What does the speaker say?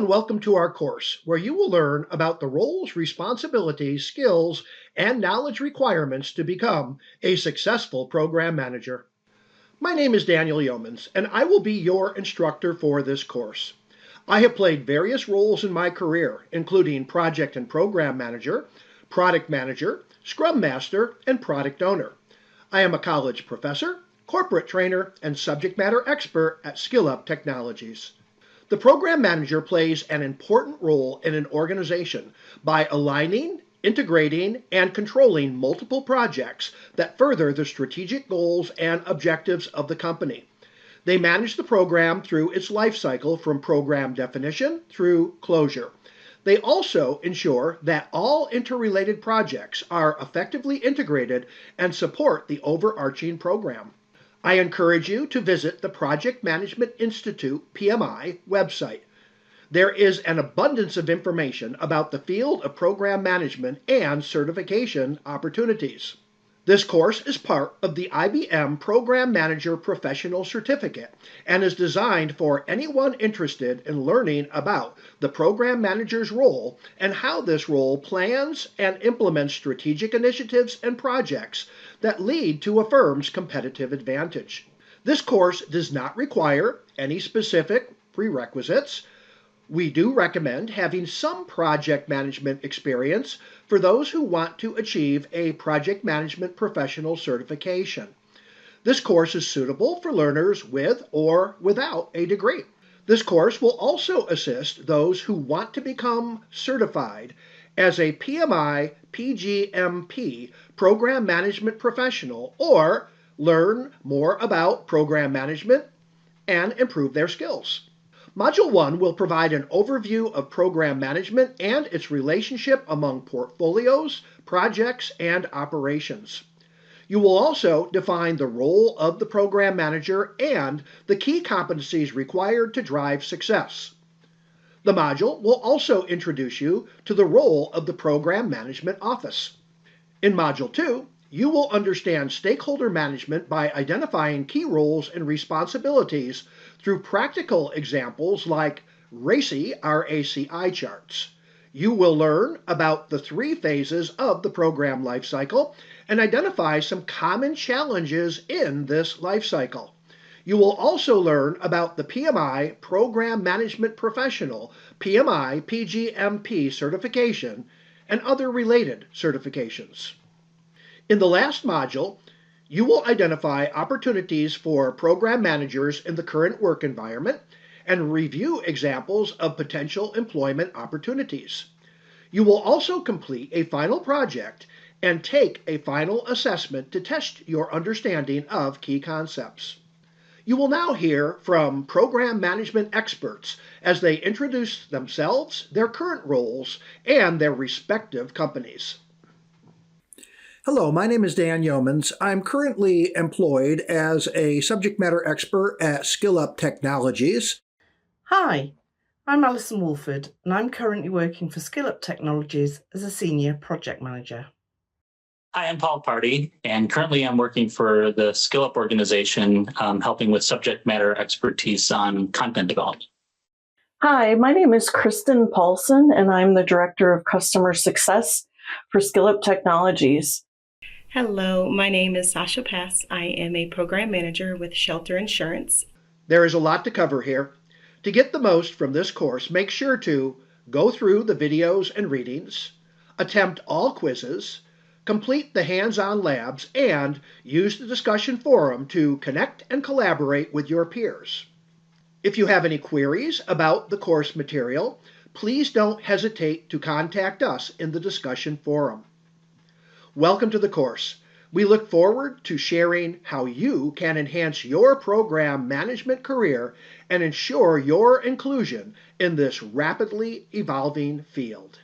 and welcome to our course, where you will learn about the roles, responsibilities, skills, and knowledge requirements to become a successful program manager. My name is Daniel Yeomans, and I will be your instructor for this course. I have played various roles in my career, including project and program manager, product manager, scrum master, and product owner. I am a college professor, corporate trainer, and subject matter expert at SkillUp Technologies. The program manager plays an important role in an organization by aligning, integrating, and controlling multiple projects that further the strategic goals and objectives of the company. They manage the program through its life cycle from program definition through closure. They also ensure that all interrelated projects are effectively integrated and support the overarching program. I encourage you to visit the Project Management Institute, PMI, website. There is an abundance of information about the field of program management and certification opportunities. This course is part of the IBM Program Manager Professional Certificate and is designed for anyone interested in learning about the program manager's role and how this role plans and implements strategic initiatives and projects that lead to a firm's competitive advantage. This course does not require any specific prerequisites. We do recommend having some project management experience for those who want to achieve a project management professional certification. This course is suitable for learners with or without a degree. This course will also assist those who want to become certified as a PMI PGMP program management professional or learn more about program management and improve their skills. Module 1 will provide an overview of program management and its relationship among portfolios, projects, and operations. You will also define the role of the program manager and the key competencies required to drive success. The module will also introduce you to the role of the Program Management Office. In Module 2, you will understand stakeholder management by identifying key roles and responsibilities through practical examples like RACI, R-A-C-I charts. You will learn about the 3 phases of the program lifecycle and identify some common challenges in this lifecycle. You will also learn about the PMI Program Management Professional, PMI PGMP certification, and other related certifications. In the last module, you will identify opportunities for program managers in the current work environment and review examples of potential employment opportunities. You will also complete a final project and take a final assessment to test your understanding of key concepts. You will now hear from program management experts as they introduce themselves, their current roles, and their respective companies. Hello, my name is Dan Yeomans. I'm currently employed as a subject matter expert at SkillUp Technologies. Hi, I'm Alison Wolford, and I'm currently working for SkillUp Technologies as a senior project manager. Hi, I'm Paul Party, and currently I'm working for the SkillUp organization, helping with subject matter expertise on content development. Hi, my name is Kristen Paulson, and I'm the Director of Customer Success for SkillUp Technologies. Hello, my name is Sasha Pass. I am a program manager with Shelter Insurance. There is a lot to cover here. To get the most from this course, make sure to go through the videos and readings, attempt all quizzes, complete the hands-on labs, and use the discussion forum to connect and collaborate with your peers. If you have any queries about the course material, please don't hesitate to contact us in the discussion forum. Welcome to the course. We look forward to sharing how you can enhance your program management career and ensure your inclusion in this rapidly evolving field.